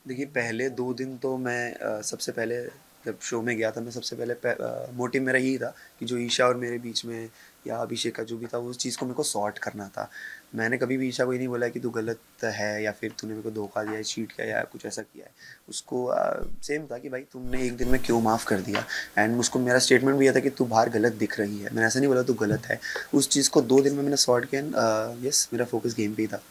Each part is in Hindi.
देखिए पहले 2 दिन तो मैं सबसे पहले जब शो में गया था मैं सबसे पहले मोटिव मेरा यही था कि जो ईशा और मेरे बीच में या अभिषेक का जो भी था उस चीज़ को मेरे को सॉर्ट करना था। मैंने कभी भी ईशा को ये नहीं बोला कि तू गलत है या फिर तूने मेरे को धोखा दिया है, चीट किया या कुछ ऐसा किया है। उसको सेम था कि भाई तुमने एक दिन में क्यों माफ़ कर दिया एंड उसको मेरा स्टेटमेंट भी ये था कि तू बाहर गलत दिख रही है। मैंने ऐसा नहीं बोला तू गलत है। उस चीज़ को 2 दिन में मैंने सॉर्ट किया एंड यस मेरा फ़ोकस गेम पे ही था।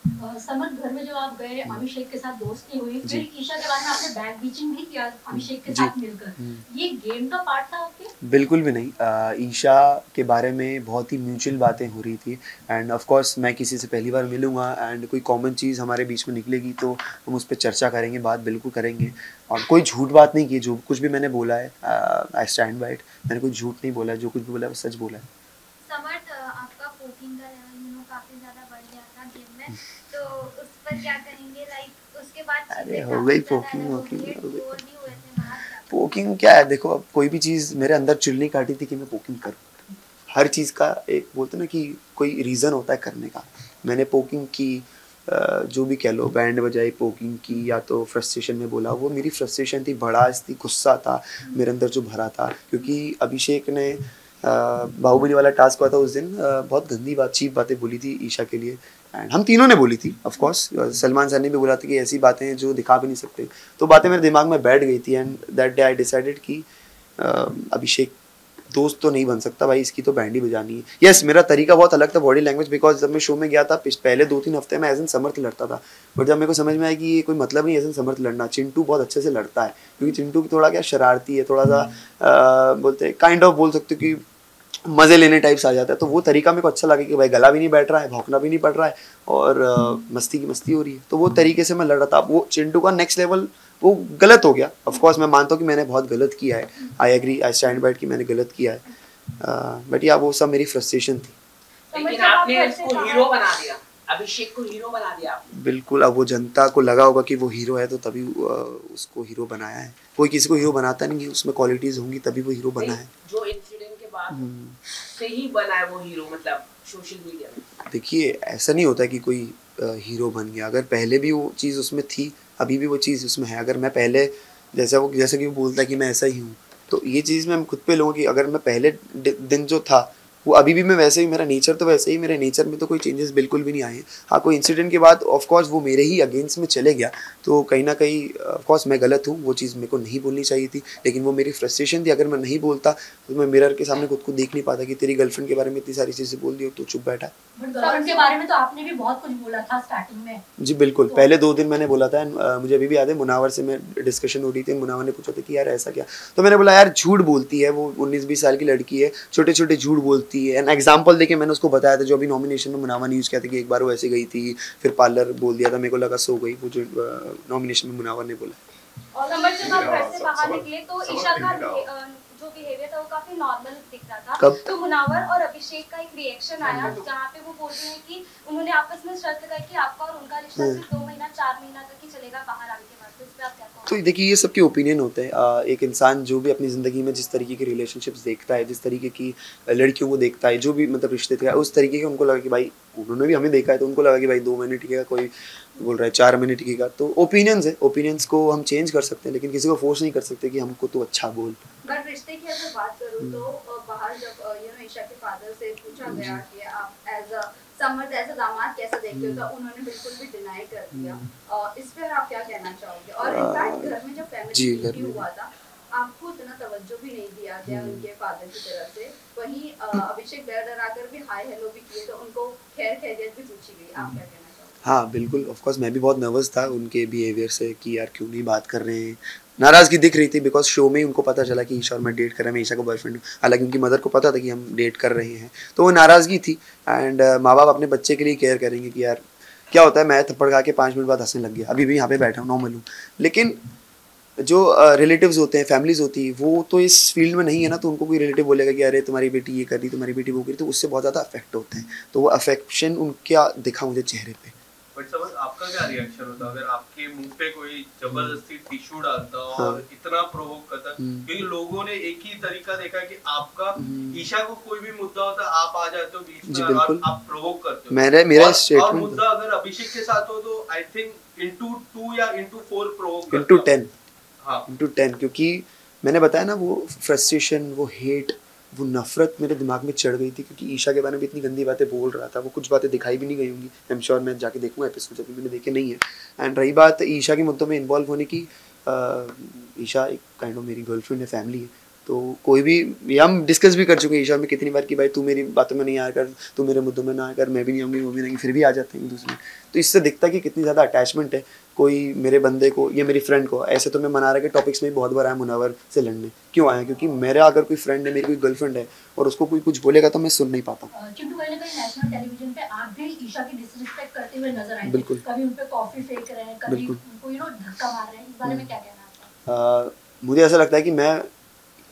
समर घर में जब आप गए हुँ। अभिषेक के साथ दोस्ती हुई, जी। फिर ईशा के बाद में आपने बैक बीचिंग भी किया अभिषेक के जी। साथ मिलकर। ये गेम का पार्ट था आपके? बिल्कुल भी नहीं। ईशा के बारे में बहुत ही म्यूचुअल बातें हो रही थी एंड ऑफ कोर्स मैं किसी से पहली बार मिलूँगा एंड कोई कॉमन चीज़ हमारे बीच में निकलेगी तो हम उस पे चर्चा करेंगे, बात बिल्कुल करेंगे। और कोई झूठ बात नहीं की, जो कुछ भी मैंने बोला है आई स्टैंड बाय इट। मैंने कोई झूठ नहीं बोला है, जो कुछ भी बोला है वो सच बोला है। समर्थ, आपका पोकिंग का लेवल काफी ज्यादा बढ़ गया था गेम में, तो उस पर क्या कहेंगे? लाइक उसके बाद अरे चीजें हो गई काफी ज्यादा पोकिंग वोकिंग एलोगेट हो गई। और भी हुए थे बाहर, क्या पोकिंग क्या है, देखो अब कोई भी चीज़ मेरे अंदर चुल नहीं काटी थी कि मैं पोकिंग करूँ। हर चीज़ का एक बोलते ना कि कोई रीज़न होता है करने का। मैंने पोकिंग की, जो भी कह लो, बैंड बजाई, पोकिंग की, या तो फ्रस्ट्रेशन में बोला, वो मेरी फ्रस्ट्रेशन थी, भड़ास थी, गुस्सा था मेरे अंदर जो भरा था। क्योंकि अभिषेक ने बाहुबली वाला टास्क हुआ था उस दिन, बहुत गंदी बात, चीप बातें बोली थी ईशा के लिए एंड हम तीनों ने बोली थी ऑफ कोर्स। सलमान सर ने भी बोला था कि ऐसी बातें हैं जो दिखा भी नहीं सकते। तो बातें मेरे दिमाग में बैठ गई थी and that day I decided कि अभिषेक दोस्त तो नहीं बन सकता भाई, इसकी तो बैंड ही बजानी है। यस मेरा तरीका बहुत अलग था, बॉडी लैंग्वेज, बिकॉज जब मैं शो में गया था पहले 2-3 हफ्ते में एज एन समर्थ लड़ता था। बट जब मेरे को समझ में आया कि ये कोई मतलब नहीं एज एन समर्थ लड़ना, चिंटू बहुत अच्छे से लड़ता है। क्योंकि चिंटू की थोड़ा क्या शरारती है, थोड़ा सा बोलते काइंड ऑफ बोल सकते हो कि मज़े लेने टाइप्स आ जाता है। तो वो तरीका मेरे को अच्छा लगा कि भाई गला भी नहीं बैठ रहा है, भौंकना भी नहीं पड़ रहा है और मस्ती की मस्ती हो रही है। तो वो तरीके से मैं लड़ रहा था। वो चिंटू का नेक्स्ट लेवल वो गलत हो गया। ऑफ कोर्स मैं मानता हूँ कि मैंने बहुत गलत किया है, I agree, I stand by कि मैंने गलत किया है। बट या वो सब मेरी फ्रस्ट्रेशन थी। लेकिन आपने इसको हीरो बना दिया, अभिषेक को हीरो बना दिया आपने। बिल्कुल, अब वो जनता को लगा होगा कि वो हीरो है तो तभी उसको हीरो बनाया है। कोई किसी को हीरो बनाता नहीं है, उसमें क्वालिटीज होंगी तभी वो हीरो बना है। जो इंसिडेंट के बाद से ही बना है वो हीरो, मतलब सोशल मीडिया में। देखिए ऐसा नहीं होता कि कोई हीरो बन गया। अगर पहले भी वो चीज़ उसमें थी, अभी भी वो चीज़ उसमें है। अगर मैं पहले जैसा कि वो बोलता है कि मैं ऐसा ही हूँ, तो ये चीज़ मैं खुद पे लूँ कि अगर मैं पहले दिन जो था वो अभी भी मैं वैसे ही, मेरा नेचर तो वैसे ही, मेरे नेचर में तो कोई चेंजेस बिल्कुल भी नहीं आए हैं। हाँ कोई इंसिडेंट के बाद ऑफ कोर्स वो मेरे ही अगेंस्ट में चले गया, तो कहीं ना कहीं ऑफ कोर्स मैं गलत हूँ, वो चीज़ मेरे को नहीं बोलनी चाहिए थी। लेकिन वो मेरी फ्रस्ट्रेशन थी। अगर मैं नहीं बोलता तो मैं मिरर के सामने खुद को देख नहीं पाता कि तेरी गर्लफ्रेंड के बारे में इतनी सारी चीज़ें बोल दी और तू चुप बैठा। गर्लफ्रेंड के बारे में तो आपने भी बहुत कुछ बोला था स्टार्टिंग में। जी बिल्कुल, पहले 2 दिन मैंने बोला था एंड मुझे अभी भी याद है, मुनावर से मैं डिस्कशन हो रही थी, मुनावर ने पूछा था कि यार ऐसा क्या? तो मैंने बोला यार झूठ बोलती है वो, 19-20 साल की लड़की है, छोटे-छोटे झूठ बोलती है। एंड एग्जांपल देके मैंने उसको बताया था, जो अभी नॉमिनेशन में मुनावर ने यूज़ किया था कि एक बार वो ऐसे गई थी, फिर पार्लर बोल दिया था, मेरे को लगा सो गई, वो जो नॉमिनेशन में मुनावर ने बोला। और समझ जब आप घर से बाहर निकले तो ईशा का जो बिहेवियर था वो काफी नॉर्मल दिख रहा था। कब? तो मुनावर और अभिषेक का एक रिएक्शन आया जहाँ पे वो बोल रहे हैं कि उन्होंने आपस में शर्त लगाई कि आपका और उनका रिश्ता सिर्फ 2 महीना 4 महीना तक ही चलेगा बाहर आने के बाद। तो इस पे आप क्या कहोगे? तो देखिए ये सबके ओपिनियन होते हैं। एक इंसान जो भी अपनी ज़िंदगी में जिस तरीके के रिलेशनशिप्स देखता है, जिस तरीके की लड़कियों को देखता है, जो भी मतलब रिश्ते थे, उस तरीके के उनको लगा कि भाई, उन्होंने भी हमें देखा है तो उनको लगा कि भाई 2 महीने टिकेगा, कोई बोल रहा है 4 महीने टिकेगा। तो ओपिनियंस है, ओपिनियंस को हम चेंज कर सकते हैं लेकिन किसी को फोर्स नहीं कर सकते कि हमको तो अच्छा बोल। बट रिश्ते की अगर बात करूँ तो बाहर जब ईशा के फादर से पूछा गया कि आप as a Samarth as a दामाद कैसा देखते हो, तो उन्होंने बिल्कुल भी डिनाई कर दिया। इस पे आप क्या कहना चाहोगे? और इनफैक्ट घर में जब फैमिली मीटिंग हुआ था, आपको इतना तवज्जो भी नहीं दिया गया उनके फादर की तरफ से। वहीं अभिषेक डर कर भी हाय हेलो भी किए, तो उनको खैर खैरियत भी पूछी गई। आप क्या कहना चाहोगे? हाँ बिल्कुल, ऑफ कोर्स मैं भी बहुत नर्वस था उनके बिहेवियर से कि यार क्यों नहीं बात कर रहे हैं। नाराज़गी दिख रही थी बिकॉज शो में ही उनको पता चला कि ईशा और मैं डेट कर रहे हैं, मैं ईशा का बॉयफ्रेंड हूँ। हालांकि उनकी मदर को पता था कि हम डेट कर रहे हैं, तो वो नाराज़गी थी। एंड माँ बाप अपने बच्चे के लिए केयर करेंगे कि यार क्या होता है, मैं थप्पड़ खा के 5 मिनट बाद हंसने लग गया, अभी भी यहाँ पे बैठा हूँ, नॉर्मल हूँ। लेकिन जो रिलेटिव्स होते हैं, फैमिलीज होती है, वो तो इस फील्ड में नहीं है ना, तो उनको कोई रिलेटिव बोलेगा कि अरे तुम्हारी बेटी ये कर रही, तुम्हारी बेटी वो कर रही, तो उससे बहुत ज़्यादा अफेक्ट होते हैं। तो वो अफेक्शन उनका दिखा मुझे चेहरे पे। बट समझ आपका क्या रिएक्शन होता अगर आपके मुंह पे कोई जबरदस्ती टिश्यू डालता और इतना प्रोवोक करता? क्योंकि लोगों ने एक ही तरीका देखा है कि आपका ईशा को कोई भी मुद्दा होता आप आ जाते हो बीच में और आप प्रोवोक करते हो। मेरा और स्टेटमेंट, मुद्दा अगर अभिषेक के साथ हो तो आई थिंक into 2 या into 4 प्रोवोक into 10 हाँ into 10 क्योंकि मैंने बताया ना वो फ्रस्ट्रेशन, वो हेट, वो नफरत मेरे दिमाग में चढ़ गई थी क्योंकि ईशा के बारे में इतनी गंदी बातें बोल रहा था। वो कुछ बातें दिखाई भी नहीं गई होंगी, आई एम श्योर मैं जाके देखूंगा एपिसोड, अभी मैंने देखे नहीं है। एंड रही बात ईशा के मुद्दों में इन्वॉल्व होने की, ईशा एक काइंड ऑफ मेरी गर्लफ्रेंड है, फैमिली है, तो कोई भी, ये हम डिस्कस भी कर चुके हैं ईशा में कितनी बार कि भाई तू मेरी बातों में नहीं आया कर, तू मेरे मुद्दों में ना आया कर, मैं भी नहीं आऊँगी, वो भी नहीं, फिर भी आ जाते हैं एक दूसरे। तो इससे दिखता है कि कितनी ज़्यादा अटैचमेंट है कोई मेरे बंदे को या मेरी फ्रेंड को। ऐसे तो मैं मना रहा के टॉपिक्स में बहुत बार आया मुनावर से लड़ने, क्यों आया? क्योंकि मेरा अगर कोई फ्रेंड है, मेरी कोई गर्लफ्रेंड है और उसको कोई कुछ बोलेगा तो मैं सुन नहीं पाता। चिंटू कहीं ना कहीं नेशनल टेलीविजन पे आप भी ईशा की डिसरिस्पेक्ट करते हुए नजर आए। बिल्कुल। कभी उन पे कॉफी फेंक रहे हैं, कभी बिल्कुल। उनको धक्का मार रहे हैं, इस बारे में क्या कहना है आपका? मुझे ऐसा लगता है कि मैं,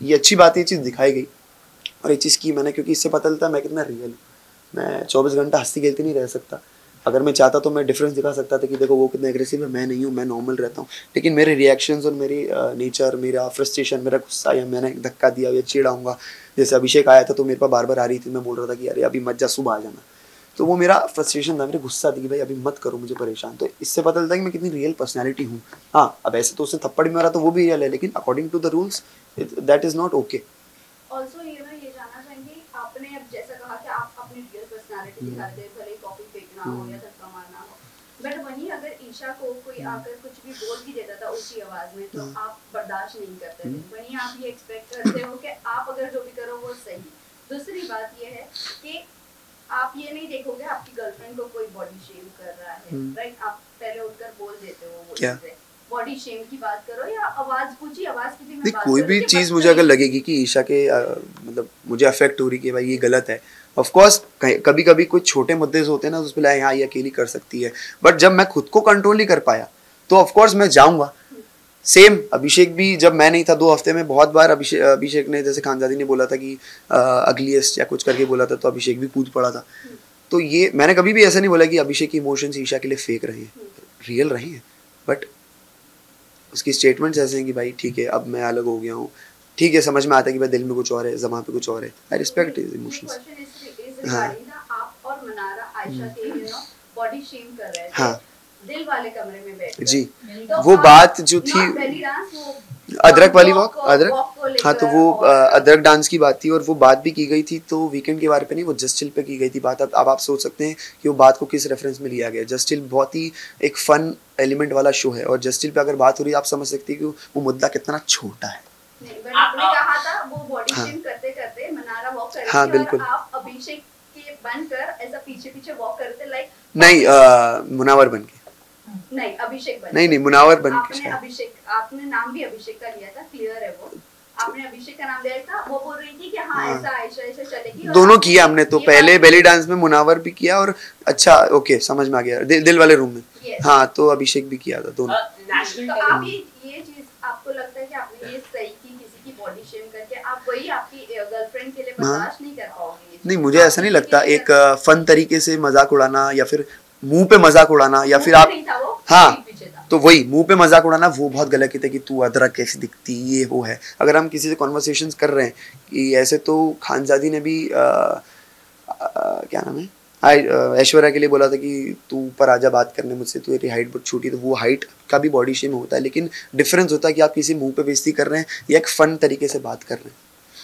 ये अच्छी बात है, ये चीज़ दिखाई गई और ये चीज़ की मैंने, क्योंकि इससे पता चलता है मैं कितना रियल हूँ। मैं 24 घंटा हंसती खेलती नहीं रह सकता। अगर मैं चाहता तो मैं डिफरेंस दिखा सकता था कि देखो वो कितना एग्रेसिव है, मैं नहीं हूँ, मैं नॉर्मल रहता हूँ। लेकिन मेरे रिएक्शंस और मेरी नेचर, मेरा फ्रस्ट्रेशन, मेरा गुस्सा, या मैंने धक्का दिया या चिढ़ाऊंगा, जैसे अभिषेक आया था तो मेरे पास बार बार आ रही थी, मैं बोल रहा था कि अरे अभी मत जा, सुबह आ जाना, तो वो मेरा फ्रस्ट्रेशन था, मेरे गुस्सा थी कि भाई अभी मत करो मुझे परेशान। तो इससे पता चलता है कि मैं कितनी रियल पर्सनैलिटी हूँ। हाँ, अब ऐसे तो उसने थप्पड़ भी मारा तो वो भी रियल है, लेकिन according to the rules that is not okay. Also ये जानना चाहेंगे, आपने अब जैसा कहा कि आप अपनी रियल पर्सनालिटी दिखाते हैं, भले कॉपी फेंकना हो या धक्का मारना हो, बट वहीं अगर ईशा को कोई आकर कुछ भी बोल भी देता था ऊंची आवाज में तो आप बर्दाश्त नहीं करते थे। वहीं आप ये एक्सपेक्ट करते हो कि आप अगर जो भी करो वो सही। दूसरी बात ये है कि आप ये नहीं देखोगे आपकी गर्लफ्रेंड को कोई बॉडी शेम कर रहा है, राइट? आप पहले उठकर बोल देते हो वो चीजें। बॉडी शेम की बात करो या आवाज, ऊंची आवाज की भी मैं बात कोई भी चीज़ मुझे अगर लगेगी कि ईशा के मतलब मुझे अफेक्ट हो रही कि भाई ये गलत है, ऑफ कोर्स कभी कभी कोई छोटे मुद्दे होते हैं ना उस पर हाँ ये अकेली कर सकती है, बट जब मैं खुद को कंट्रोल नहीं कर पाया तो ऑफ कोर्स मैं जाऊंगा। सेम अभिषेक भी, जब मैं नहीं था 2 हफ्ते में बहुत बार अभिषेक ने, जैसे खानजादी ने बोला था कि अगलीस्ट या कुछ करके बोला था, तो अभिषेक भी कूद पड़ा था। तो ये मैंने कभी भी ऐसा नहीं बोला कि अभिषेक की इमोशंस ईशा के लिए फेक रहे हैं, रियल रहे हैं, बट उसकी स्टेटमेंट्स ऐसे हैं कि भाई ठीक है अब मैं अलग हो गया हूँ, ठीक है समझ में आता है कि भाई दिल में कुछ और है, ज़बान पे कुछ और है। I respect his emotions. हाँ, आप और मनारा आयशा के बॉडी शेम कर रहे थे, हाँ, दिल वाले कमरे में बैठ जी, तो वो बात जो थी अदरक वाली वॉक, अदरक, हाँ, तो वो अदरक डांस की बात थी और वो बात भी की गई थी, तो वीकेंड के बारे पे नहीं, वो जस्ट चिल पे की गई थी बात। अब आप सोच सकते हैं कि वो बात को किस रेफरेंस में लिया गया। जस्ट चिल बहुत ही एक फन एलिमेंट वाला शो है और जस्ट चिल पे अगर बात हो रही है आप समझ सकते हैं कि वो मुद्दा कितना छोटा है। आपने कहा था वो बॉडी शेम करते करते मनारा वॉक कर रही हाँ, थी बिल्कुल। और आप अभिषेक के बनकर ऐसा पीछे पीछे वॉक करते, लाइक नहीं, मुनावर बन के नहीं, अभिषेक बन नहीं, मुनावर बन के आपने अभिषेक, आपने नाम भी अभिषेक का लिया था, क्लियर है वो, आपने अभिषेक का नाम लिया था। वो बोल रही थी कि हाँ ऐसा आयशा ऐसे चलेगी, दोनों किया हमने, तो पहले बेली डांस में मुनावर भी किया और अच्छा ओके समझ में आ गया, दिल वाले रूम में, हाँ, तो अभिषेक भी किया था दोनों। तो आप ये चीज आपको लगता है कि आपने ये सही की, किसी की बॉडी शेम करके, आप वही आपकी गर्लफ्रेंड के लिए बर्दाश्त नहीं कर पाओगे? नहीं, मुझे ऐसा नहीं लगता, एक फन तरीके से मजाक उड़ाना या फिर मुंह पे मजाक उड़ाना या फिर आप, हाँ, तो वही मुंह पे मजाक उड़ाना वो बहुत गलत है कि तू अदरक कैसी दिखती, ये वो है। अगर हम किसी से कॉन्वर्सेशंस कर रहे हैं कि ऐसे, तो खानजादी ने भी क्या नाम है, ऐश्वर्या के लिए बोला था कि तू ऊपर आजा बात करने मुझसे, तू तेरी हाइट बहुत छोटी, तो वो हाइट का भी बॉडी शेम होता है, लेकिन डिफरेंस होता है कि आप किसी मुंह पे बेइज्जती कर रहे हैं या एक फन तरीके से बात कर रहे हैं।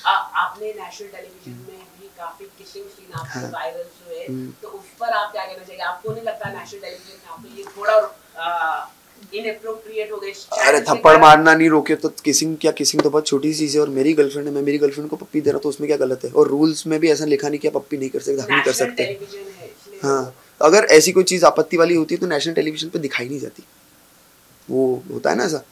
आपने नेशनल टेलीविजन में भी काफी किसिंग सीन आपके वायरल हुए, तो उस पर आप क्या कहना चाहिए? आपको नहीं लगता नेशनल टेलीविजन में आपको ये थोड़ा इनएप्रोप्रिएट हो गई? अरे थप्पड़ मारना नहीं रोके तो किसिंग क्या, किसिंग तो बहुत छोटी सी चीज है, और मेरी गर्लफ्रेंड है, मैं मेरी गर्लफ्रेंड को पप्पी दे रहा हूँ तो उसमें क्या गलत है? और रूल्स में भी ऐसा लिखा नहीं कि आप पप्पी नहीं कर सकते, नहीं कर सकते। हाँ, अगर ऐसी कोई चीज आपत्ति वाली होती है तो नेशनल टेलीविजन पे दिखाई नहीं जाती। वो होता है ना ऐसा,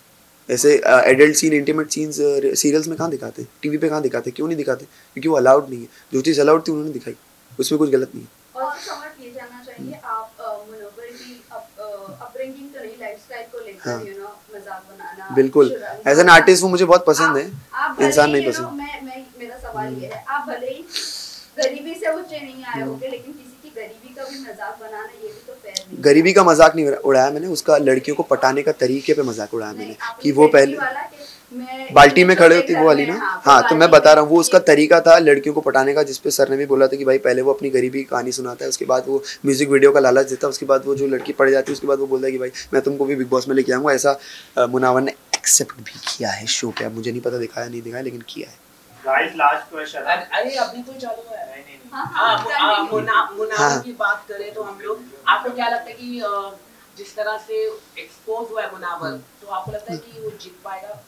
ऐसे adult scene, intimate scenes serials में कहाँ दिखाते हैं, टीवी पे कहाँ दिखाते हैं? क्यों नहीं दिखाते? क्योंकि वो अलाउड नहीं है। जो चीज़ अलाउड थी उन्होंने दिखाई, उसमें कुछ गलत नहीं है। और समझ ये जानना चाहिए, आप मनोबर की अपब्रिंगिंग तो नहीं, लाइफस्टाइल को लेकर यू नो मजाक बनाना, बिल्कुल, एज एन आर्टिस्ट वो मुझे बहुत पसंद है, इंसान नहीं पसंद। मेरा सवाल ये है, आप भले ही गरीबी से ऊंचे नहीं आए होंगे, लेकिन किसी की गरीबी का भी मजाक बनाना ये भी तो फेयर नहीं। गरीबी का मजाक नहीं उड़ाया मैंने, उसका लड़कियों को पटाने का तरीके पे मजाक उड़ाया मैंने, कि वो पहले मैं बाल्टी में खड़े होती घर वो वाली में, ना, हाँ, हाँ तो मैं बाल्टी बता में रहा हूँ वो उसका ये- तरीका था लड़कियों को पटाने का, जिसपे सर ने भी बोला था कि भाई पहले वो अपनी गरीबी की कहानी सुनाता है, उसके बाद वो म्यूजिक वीडियो का लालच देता है, उसके बाद वो जो लड़की पड़ जाती है उसके बाद वो बोलता है कि भाई मैं तुमको भी बिग बॉस में लेके आऊँगा। ऐसा मुनावर ने एक्सेप्ट भी किया है शो पे। अब मुझे नहीं पता दिखाया नहीं दिखाया, लेकिन किया है। Guys last question. अरे अभी कोई चालू है? नहीं हाँ, मुनावर की बात करें तो हम लोग, आपको क्या लगता है कि जिस तरह से एक्सपोज हुआ है मुनावर, तो आपको लगता है कि वो जीत पाएगा?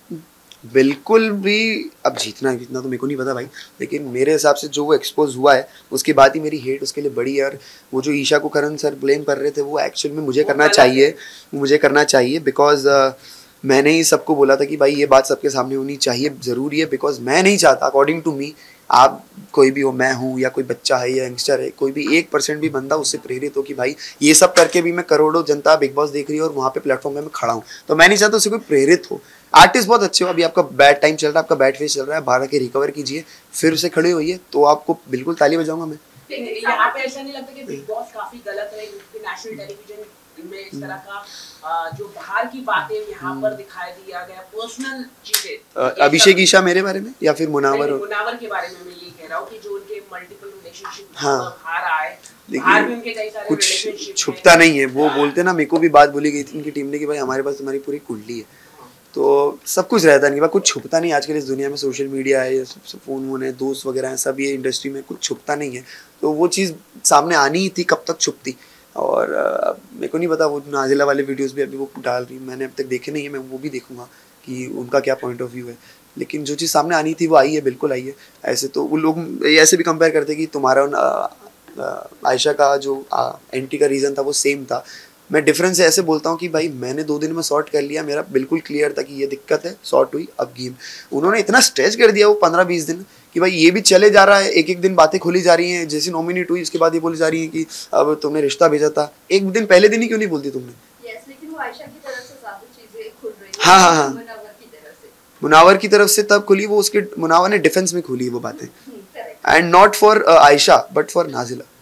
बिल्कुल भी। अब जीतना तो मेरे को नहीं पता भाई, लेकिन मेरे हिसाब से जो वो एक्सपोज हुआ है उसके बाद ही मेरी हेट उसके लिए बड़ी है। और वो जो ईशा को करण सर ब्लेम कर रहे थे वो एक्चुअल में मुझे करना चाहिए बिकॉज मैंने ही सबको बोला था कि भाई ये बात सबके सामने होनी चाहिए, ज़रूरी है, बिकॉज मैं नहीं चाहता अकॉर्डिंग टू मी, आप कोई भी हो, मैं हूँ या कोई बच्चा है या यंगस्टर है, कोई भी 1% भी बंदा उससे प्रेरित हो कि भाई ये सब करके भी मैं करोड़ों जनता बिग बॉस देख रही है और वहाँ पे प्लेटफॉर्म में मैं खड़ा हूँ, तो मैं नहीं चाहता उससे कोई प्रेरित हो। आर्टिस्ट बहुत अच्छे हो, अभी आपका बैड टाइम चल रहा है, आपका बैड फेस चल रहा है, बाहर के रिकवर कीजिए, फिर से खड़े होइए, तो आपको बिल्कुल ताली बजाऊंगा मैं। यहाँ पे ऐसा नहीं लगता कि बिग बॉस काफी गलत है, क्योंकि नेशनल टेलीविजन में इस तरह का जो बाहर की बातें यहाँ पर दिखाई दिया गया, पर्सनल चीजें, अभिषेक ईशा मेरे बारे में या फिर मुनावर के बारे में मैं ये कह रहा हूँ कि जो उनके मल्टीपल रिलेशनशिप हाँ। बाहर आए, बाहर भी उनके कई सारे कुछ रिलेशनशिप छुपता नहीं है। वो बोलते ना, मेरे को भी बात बोली गई थी इनकी टीम ने कि भाई हमारे पास तुम्हारी पूरी कुंडली है, तो सब कुछ रहता नहीं, कुछ छुपता नहीं। आजकल इस दुनिया में सोशल मीडिया है, फ़ोन वोन है, दोस्त वगैरह हैं, सब ये इंडस्ट्री में कुछ छुपता नहीं है, तो वो चीज़ सामने आनी ही थी, कब तक छुपती। और मेरे को नहीं पता, वो नाजिला वाले वीडियोस भी अभी वो डाल रही, मैंने अब तक देखे नहीं है, मैं वो भी देखूंगा कि उनका क्या पॉइंट ऑफ व्यू है, लेकिन जो चीज़ सामने आनी थी वो आई है, बिल्कुल आई है। ऐसे तो वो लोग ऐसे भी कंपेयर करते कि तुम्हारा आयशा का जो एंटी का रीज़न था वो सेम था। मैं डिफरेंस ऐसे बोलता हूँ कि भाई मैंने 2 दिन में सॉर्ट कर लिया, मेरा बिल्कुल क्लियर था कि ये दिक्कत है, सॉर्ट हुई, अब गेम। उन्होंने इतना स्ट्रेच कर दिया वो 15-20 दिन कि भाई ये भी चले जा रहा है, एक एक दिन बातें खुली जा रही हैं, जैसी नॉमिनेट हुई उसके बाद ये बोली जा रही है कि अब तुमने रिश्ता भेजा था, एक दिन पहले दिन ही क्यों नहीं बोलती तुमने? लेकिन वो आयशा की तरफ से ज़्यादा चीजें खुल रही है। हाँ। मुनावर की मुनावर की तरफ तरफ से से तब खुली, वो उसके मुनावर ने डिफेंस में खुली वो बातें, and not for Ayesha but for Nazila.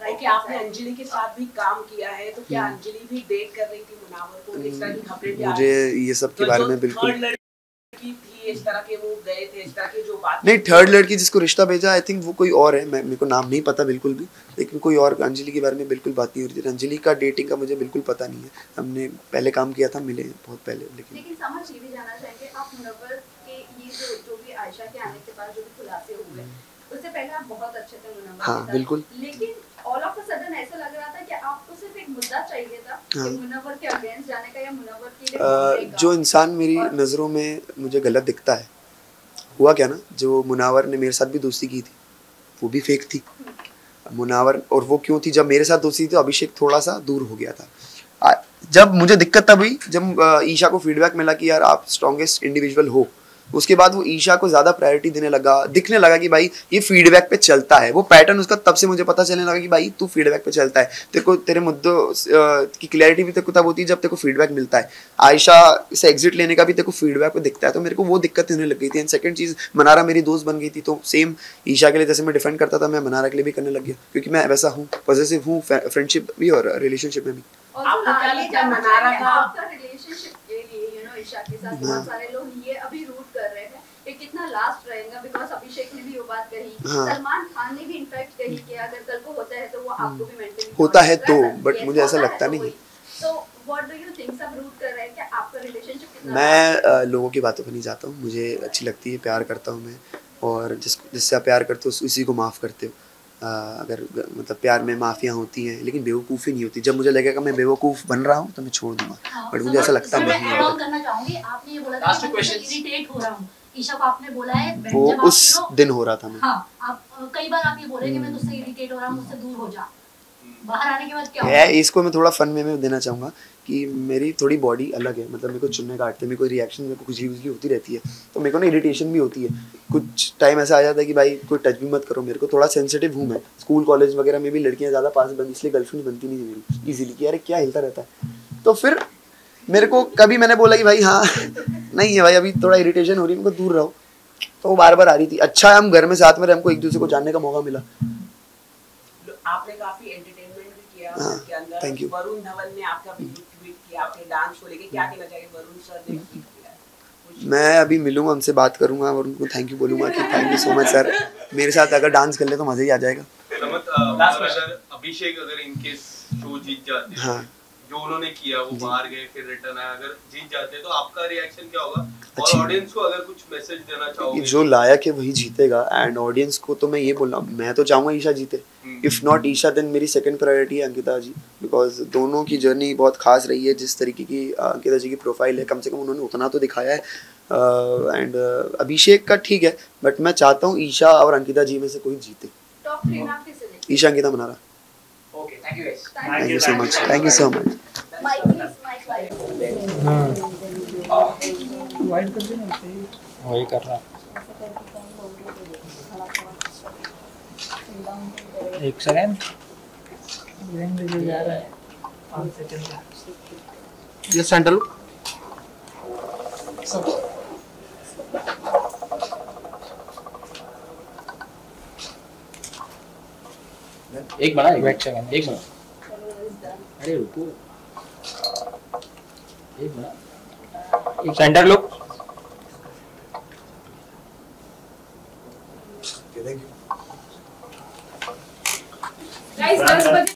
Okay, आपने अंजलि के साथ भी काम किया है, तो क्या अंजलि भी डेट कर रही थी मुनावर को? इस तरह की खबरें भी आ रही मुझे थी। ये सब के बारे में बिल्कुल थर्ड लड़की थी, इस तरह के वो गए थे, इस तरह की जो बात नहीं। थर्ड लड़की जिसको रिश्ता भेजा, आई थिंक वो कोई और है, मेरे को नाम नहीं पता बिल्कुल भी, लेकिन कोई और। अंजलि के बारे में बिल्कुल बात नहीं हो रही थी। अंजलि का डेटिंग का मुझे बिल्कुल पता नहीं है, हमने पहले काम किया था, मिले बहुत पहले। लेकिन समझ ये भी जानना चाहेंगे आप, मुनव्वर के ये जो भी आयशा के आने के बाद जो भी खुलासे हुए, उससे पहले आप बहुत अच्छे थे मुनव्वर हाँ के साथ, बिल्कुल। लेकिन ऑल ऑफ अ सडन ऐसा लग रहा था कि आपको सिर्फ एक मुद्दा चाहिए था कि मुनव्वर के अगेंस्ट जाने का या मुनव्वर के लिए बोलने का। जो इंसान मेरी नज़रों में मुझे गलत दिखता है, हुआ क्या ना, जो मुनावर ने मेरे साथ भी दोस्ती की थी वो भी फेक थी मुनावर। और वो क्यों थी? जब मेरे साथ दोस्ती थी तो अभिषेक थोड़ा सा दूर हो गया था। जब मुझे दिक्कत तब हुई जब ईशा को फीडबैक मिला कि यार आप स्ट्रॉन्गेस्ट इंडिविजुअल हो, उसके बाद वो ईशा को ज़्यादा प्रायोरिटी देने लगा, दिखने लगा कि भाई ये फीडबैक पे चलता है। वो पैटर्न उसका तब से मुझे पता चलने लगा कि भाई तू फीडबैक पे चलता है, तेरे को तेरे मुद्दों की क्लैरिटी भी तेरे को तब होती है जब तेरे को फीडबैक मिलता है। आयशा से एग्जिट लेने का भी तेरे को फीडबैक पे दिखता है, तो मेरे को वो दिक्कत होने लग गई थी। एंड सेकंड चीज़, मनारा मेरी दोस्त बन गई थी, तो सेम ईशा के लिए जैसे मैं डिफेंड करता था, मैं मनारा के लिए भी करने लग गया, क्योंकि मैं वैसा हूँ, पॉजिटिव हूँ फ्रेंडशिप भी और रिलेशनशिप में भी। आपका क्या लगता है मनारा का आपका रिलेशनशिप के लिए ईशा के साथ बहुत सारे लोग ये अभी रूट कर रहे हैं कि कितना लास्ट रहेगा, बिकॉज अभिषेक ने भी वो बात कही, सलमान खान ने भी इनफैक्ट कही कि अगर कल को होता है तो वो आपको भी मेंटली होता है तो, बट मुझे ऐसा लगता नहीं है। तो व्हाट डू यू थिंक, सब रूट कर रहे हैं कि आपका रिलेशनशिप कितना? मैं लोगों की बातों पर नहीं जाता हूँ, मुझे अच्छी लगती है, प्यार करता हूँ मैं, और जिससे आप प्यार करते हो उसी को माफ़ करते हो। अगर मतलब प्यार में माफियाँ होती हैं, लेकिन बेवकूफ़ी नहीं होती। जब मुझे लगेगा मैं बेवकूफ़ बन रहा हूँ तो मैं छोड़ दूंगा, बट मुझे ऐसा लगता नहीं है। मैं करना चाहूंगी, आपने ये बोला था कि मैं इरिटेट हो रहा हूँ, ईशा को आपने बोला है वो जब उस दिन हो रहा था मैं। हाँ, आप कई बार आप ये बोले कि मैं तुझसे इरिटेट हो रहा हूँ, मुझसे दूर हो जा। बाहर आने के बाद क्या है, इसको मैं थोड़ा फन में देना चाहूँगा कि मेरी थोड़ी बॉडी अलग है, मतलब मेरे को चुनने काटते, मेरे को रिएक्शन, मेरे को खुजली उजली होती रहती है, तो मेरे को ना इरिटेशन भी होती है। कुछ टाइम ऐसा आ जाता है कि भाई कोई टच भी मत करो, मेरे को थोड़ा सेंसिटिव हूँ मैं। स्कूल कॉलेज वगैरह में भी लड़कियाँ ज़्यादा पास बनती, इसलिए गर्लफ्रेंड बनती नहीं थी मेरी ईजिली, कि यार क्या हिलता रहता है। तो फिर मेरे को कभी मैंने बोला कि भाई हाँ नहीं है भाई, अभी थोड़ा इरिटेशन हो रही है, मेरे को दूर रहो, तो वो बार बार आ रही थी। अच्छा है हम घर में साथ में रहे, हमको एक दूसरे को जानने का मौका मिला। आपने काफी एंटरटेनमेंट भी किया उसके अंदर। Thank you. वरुण धवन ने आपका भी ट्वीट किया आपके डांस को लेके, क्या कहना चाहिए? वरुण सर ने ट्वीट किया मैं अभी मिलूंगा उनसे, बात करूंगा और उनको थैंक यू बोलूंगा कि thank you so much sir, मेरे साथ अगर डांस कर ले तो मजा ही आ जाएगा। अगर अभिषेक अगर इनकेस शो जीत जाते हैं, हाँ जो उन्होंने किया वो बाहर गए फिर रिटर्न आए, अगर जीत जाते तो आपका रिएक्शन क्या होगा? अच्छी और ऑडियंस को अगर कुछ मैसेज देना चाहोगे? जो लायक है वही जीतेगा, एंड ऑडियंस को तो मैं ये बोल रहा हूँ, मैं तो चाहूंगा ईशा जीते, इफ नॉट ईशा देन मेरी सेकंड प्रायोरिटी है अंकिता जी, बिकॉज दोनों की जर्नी बहुत खास रही है। जिस तरीके की अंकिता जी की प्रोफाइल है, कम से कम उन्होंने उतना तो दिखाया है, एंड अभिषेक का ठीक है, बट मैं चाहता हूँ ईशा और अंकिता जी में से कोई जीते। टॉप 3 में आप किसे देखते Isha Ankita Mannara. Okay, thank you guys. Thank you so much, thank you so much. Mike please, mike light. Wide कर देना, वही कर रहा। एक सेकंड, जा रहा है 5 सेकंड। ये सेंटर एक बना, एक सेकंड, एक बना। अरे रुको, एक बना, एक centre look. Thank you. Guys 10 बजे